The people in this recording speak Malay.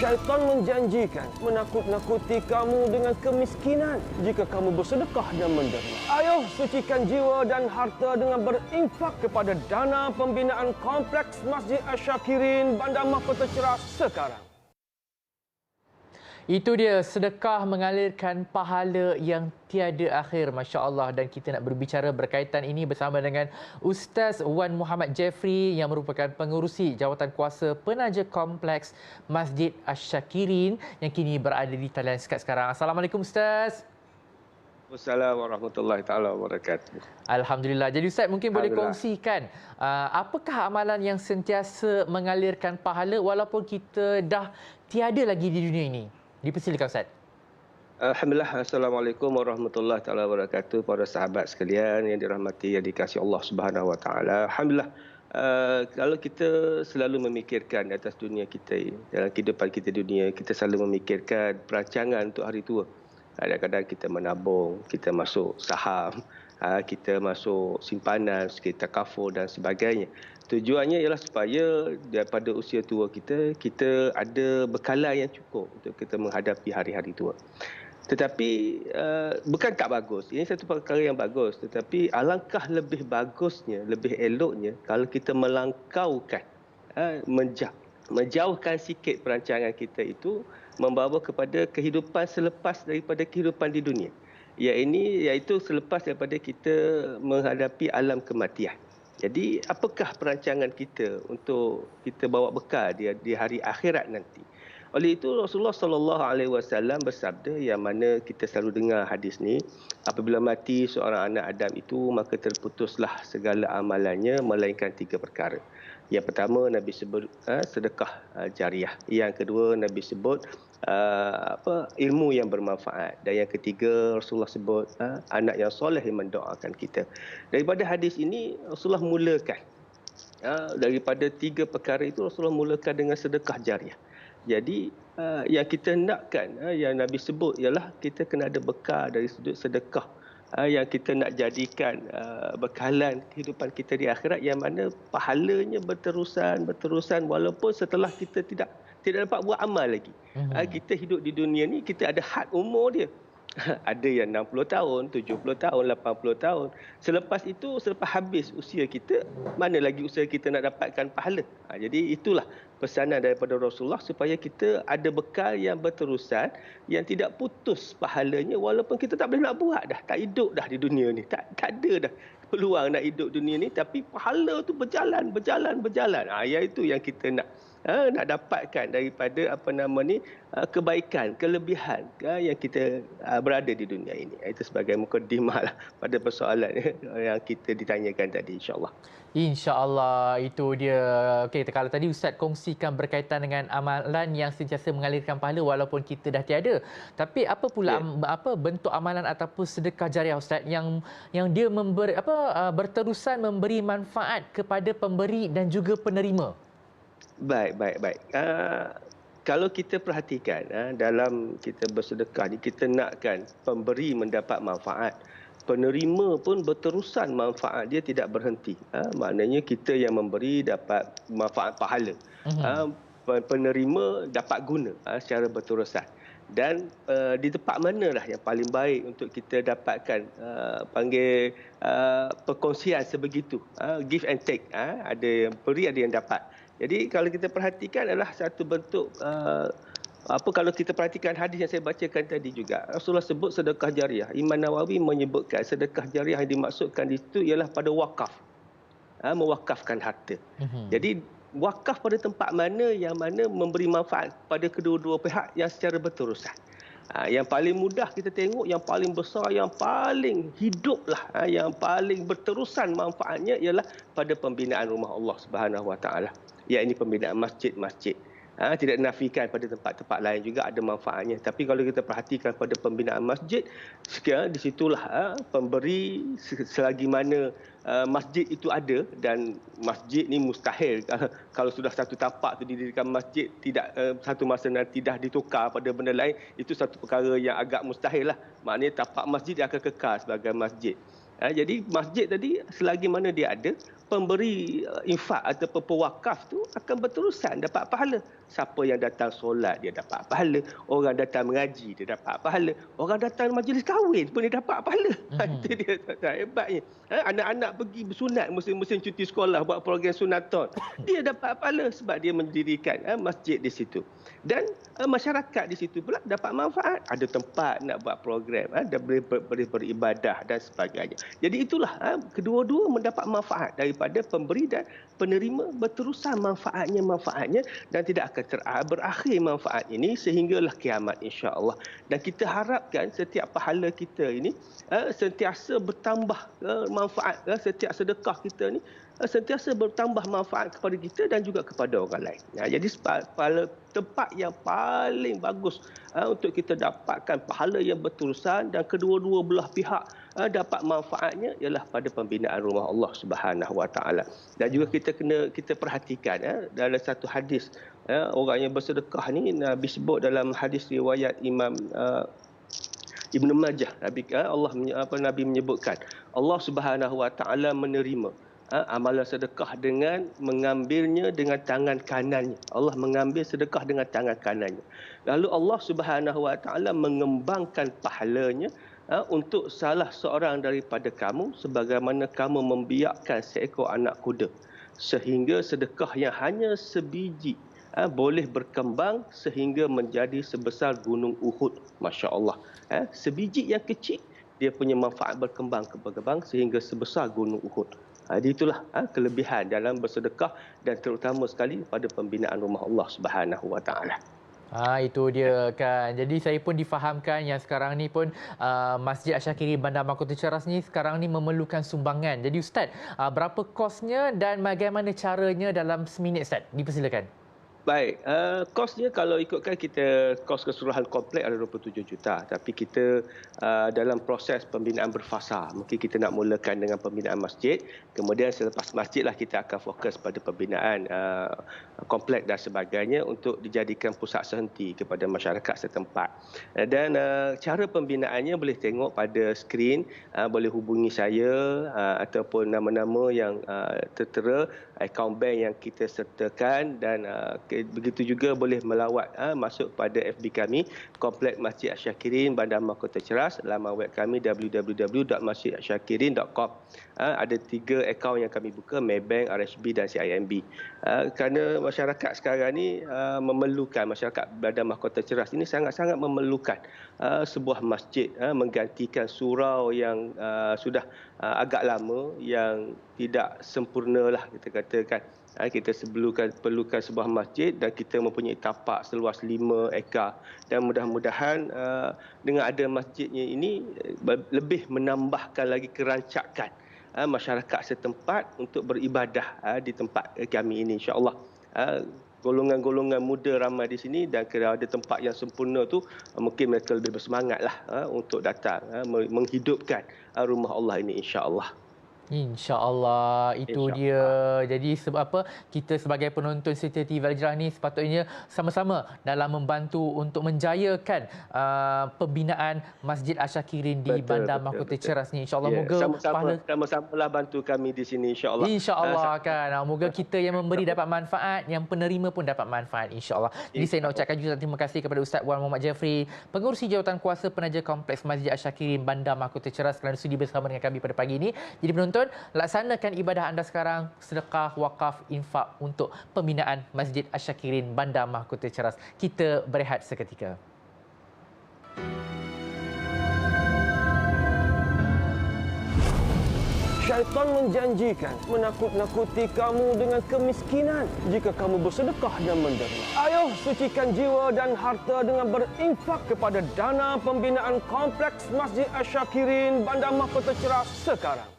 Syaitan menjanjikan menakut-nakuti kamu dengan kemiskinan jika kamu bersedekah dan menderma. Ayo sucikan jiwa dan harta dengan berinfak kepada dana pembinaan Kompleks Masjid Asy-Syakirin, Bandar Mahkota Cerah sekarang. Itu dia, sedekah mengalirkan pahala yang tiada akhir, Masya Allah. Dan kita nak berbicara berkaitan ini bersama dengan Ustaz Wan Muhammad Jeffrey yang merupakan pengerusi Jawatankuasa Penaja Kompleks Masjid Asy-Syakirin yang kini berada di talian sekarang. Assalamualaikum Ustaz. Assalamualaikum warahmatullahi taala wabarakatuh. Alhamdulillah. Jadi Ustaz mungkin boleh kongsikan apakah amalan yang sentiasa mengalirkan pahala walaupun kita dah tiada lagi di dunia ini? Dipersilakan Ustaz. Alhamdulillah. Assalamualaikum warahmatullahi taala wabarakatuh. Para sahabat sekalian yang dirahmati, yang dikasihi Allah Subhanahu wa taala. Alhamdulillah. Kalau kita selalu memikirkan atas dunia kita ini, dalam kehidupan kita dunia, kita selalu memikirkan perancangan untuk hari tua. Kadang-kadang kita menabung, kita masuk saham, kita masuk simpanan, kita kafur dan sebagainya. Tujuannya ialah supaya daripada usia tua kita, kita ada bekalan yang cukup untuk kita menghadapi hari-hari tua. Tetapi bukan tak bagus. Ini satu perkara yang bagus. Tetapi alangkah lebih bagusnya, lebih eloknya kalau kita melangkaukan, menjauhkan sikit perancangan kita itu membawa kepada kehidupan selepas daripada kehidupan di dunia. Iaitu selepas daripada kita menghadapi alam kematian. Jadi apakah perancangan kita untuk kita bawa bekal di hari akhirat nanti? Oleh itu Rasulullah SAW bersabda, yang mana kita selalu dengar hadis ni, apabila mati seorang anak Adam itu, maka terputuslah segala amalannya melainkan 3 perkara. Yang pertama Nabi sebut sedekah jariah. Yang kedua Nabi sebut ilmu yang bermanfaat. Dan yang ketiga Rasulullah sebut anak yang soleh yang mendoakan kita. Daripada hadis ini Rasulullah mulakan daripada 3 perkara itu, Rasulullah mulakan dengan sedekah jariah. Jadi yang kita nakkan, yang Nabi sebut ialah kita kena ada bekal dari sudut sedekah yang kita nak jadikan bekalan kehidupan kita di akhirat, yang mana pahalanya berterusan walaupun setelah kita tidak dapat buat amal lagi. Kita hidup di dunia ni, kita ada had umur dia. Ada yang 60 tahun, 70 tahun, 80 tahun. Selepas itu, selepas habis usia kita, mana lagi usaha kita nak dapatkan pahala. Jadi itulah pesanan daripada Rasulullah supaya kita ada bekal yang berterusan, yang tidak putus pahalanya walaupun kita tak boleh nak buat dah, tak hidup dah di dunia ni. Tak ada dah peluang nak hidup dunia ni, tapi pahala tu berjalan. Itu yang kita nak dapatkan daripada kebaikan, kelebihan yang kita berada di dunia ini. Itu sebagai mukadimah lah pada persoalan yang kita ditanyakan tadi, insya-Allah. InsyaAllah, itu dia. Okey, kalau tadi Ustaz kongsikan berkaitan dengan amalan yang sentiasa mengalirkan pahala walaupun kita dah tiada. Tapi apa pula bentuk amalan ataupun sedekah jariah Ustaz yang dia berterusan memberi manfaat kepada pemberi dan juga penerima? Baik. Kalau kita perhatikan dalam kita bersedekah ni, kita nakkan pemberi mendapat manfaat, penerima pun berterusan manfaat dia tidak berhenti. Maknanya kita yang memberi dapat manfaat pahala. Penerima dapat guna secara berterusan. Dan di tempat manalah yang paling baik untuk kita dapatkan perkongsian sebegitu, give and take, ada yang beri, ada yang dapat. Jadi kalau kita perhatikan adalah satu bentuk kalau kita perhatikan hadis yang saya bacakan tadi juga, Rasulullah sebut sedekah jariah. Imam Nawawi menyebutkan sedekah jariah yang dimaksudkan itu ialah pada wakaf, mewakafkan harta. Jadi wakaf pada tempat mana yang mana memberi manfaat pada kedua-dua pihak yang secara berterusan. Yang paling mudah kita tengok, yang paling besar, yang paling hiduplah, yang paling berterusan manfaatnya ialah pada pembinaan rumah Allah Subhanahu wa taala, iaitu pembinaan masjid-masjid. Tidak nafikan pada tempat-tempat lain juga ada manfaatnya. Tapi kalau kita perhatikan pada pembinaan masjid, di situlah pemberi selagi mana masjid itu ada, dan masjid ni mustahil kalau sudah satu tapak tu didirikan masjid, tidak satu masa nanti dah ditukar pada benda lain, itu satu perkara yang agak mustahil lah. Maknanya tapak masjid dia akan kekal sebagai masjid. Jadi masjid tadi selagi mana dia ada, pemberi infak ataupun pewakaf tu akan berterusan dapat pahala. Siapa yang datang solat dia dapat pahala, orang datang mengaji dia dapat pahala, orang datang majlis kahwin pun dia dapat pahala. Itu dia hebatnya. Anak-anak pergi bersunat musim-musim cuti sekolah buat program sunaton, dia dapat pahala sebab dia mendirikan masjid di situ. Dan masyarakat di situ pula dapat manfaat, ada tempat nak buat program, dan boleh beribadah dan sebagainya. Jadi itulah kedua-dua mendapat manfaat daripada pemberi dan penerima, berterusan manfaatnya dan tidak akan berakhir manfaat ini sehinggalah kiamat insya-Allah. Dan kita harapkan setiap pahala kita ini sentiasa bertambah manfaat, setiap sedekah kita ni sentiasa bertambah manfaat kepada kita dan juga kepada orang lain. Jadi tempat yang paling bagus untuk kita dapatkan pahala yang berterusan dan kedua-dua belah pihak dapat manfaatnya ialah pada pembinaan rumah Allah Subhanahu Wa Taala. Dan juga kita perhatikan dalam satu hadis, orang yang bersedekah ni Nabi sebut dalam hadis riwayat Imam Ibnu Majah, Nabi menyebutkan Allah Subhanahu Wa Taala menerima amalan sedekah dengan mengambilnya dengan tangan kanannya. Allah mengambil sedekah dengan tangan kanannya. Lalu Allah Subhanahu Wa Taala mengembangkan pahalanya untuk salah seorang daripada kamu sebagaimana kamu membiakkan seekor anak kuda, sehingga sedekah yang hanya sebiji boleh berkembang sehingga menjadi sebesar gunung Uhud. Masya Allah. Sebiji yang kecil dia punya manfaat berkembang sehingga sebesar gunung Uhud. Jadi itulah kelebihan dalam bersedekah dan terutama sekali pada pembinaan rumah Allah Subhanahu Wa Taala. Itu dia kan. Jadi saya pun difahamkan yang sekarang ni pun Masjid Asy-Syakirin Bandar Mahkota Ceras ni sekarang ni memerlukan sumbangan. Jadi Ustaz, berapa kosnya dan bagaimana caranya dalam seminit Ustaz? Dipersilakan. Baik, kosnya kalau ikutkan kita kos keseluruhan komplek ada 27 juta. Tapi kita dalam proses pembinaan berfasa. Mungkin kita nak mulakan dengan pembinaan masjid. Kemudian selepas masjid lah kita akan fokus pada pembinaan komplek dan sebagainya untuk dijadikan pusat sehenti kepada masyarakat setempat. Dan cara pembinaannya boleh tengok pada skrin, boleh hubungi saya ataupun nama-nama yang tertera, akaun bank yang kita sertakan dan begitu juga boleh melawat masuk pada FB kami Komplek Masjid Asy-Syakirin Bandar Mahkota Ceras, laman web kami www.masjidasysakirin.com. Ada 3 akaun yang kami buka, Maybank, RHB dan CIMB. Kerana masyarakat sekarang ni memerlukan, masyarakat Bandar Mahkota Ceras ini sangat-sangat memerlukan sebuah masjid menggantikan surau yang sudah agak lama, yang tidak sempurna lah kita katakan. Kita perlukan sebuah masjid dan kita mempunyai tapak seluas 5 ekar. Dan mudah-mudahan dengan ada masjidnya ini lebih menambahkan lagi kerancakan masyarakat setempat untuk beribadah di tempat kami ini, insya-Allah. Golongan-golongan muda ramai di sini dan kalau ada tempat yang sempurna tu mungkin mereka lebih bersemangatlah untuk datang menghidupkan rumah Allah ini, insya-Allah. InsyaAllah, itu dia. Jadi sebab apa, kita sebagai penonton Setia TV Al-Hijrah ni sepatutnya sama-sama dalam membantu untuk menjayakan pembinaan Masjid Asy-Syakirin di Bandar Mahkota Ceras ni. InsyaAllah moga sama-samalah bantu kami di sini, insyaAllah. InsyaAllah kan. Moga kita yang memberi dapat manfaat, yang penerima pun dapat manfaat, insyaAllah. Jadi saya nak ucapkan juga terima kasih kepada Ustaz Wan Muhammad Jeffrey, Pengerusi Jawatan Kuasa Penaja Kompleks Masjid Asy-Syakirin Bandar Mahkota Ceras, kerana sudi bersama dengan kami pada pagi ini. Jadi penonton, laksanakan ibadah anda sekarang, sedekah, wakaf, infak untuk pembinaan Masjid Asy-Syakirin Bandar Mahkota Ceras. Kita berehat seketika. Syaitan menjanjikan menakut-nakuti kamu dengan kemiskinan jika kamu bersedekah dan menderma. Ayo sucikan jiwa dan harta dengan berinfak kepada dana pembinaan Kompleks Masjid Asy-Syakirin Bandar Mahkota Ceras sekarang.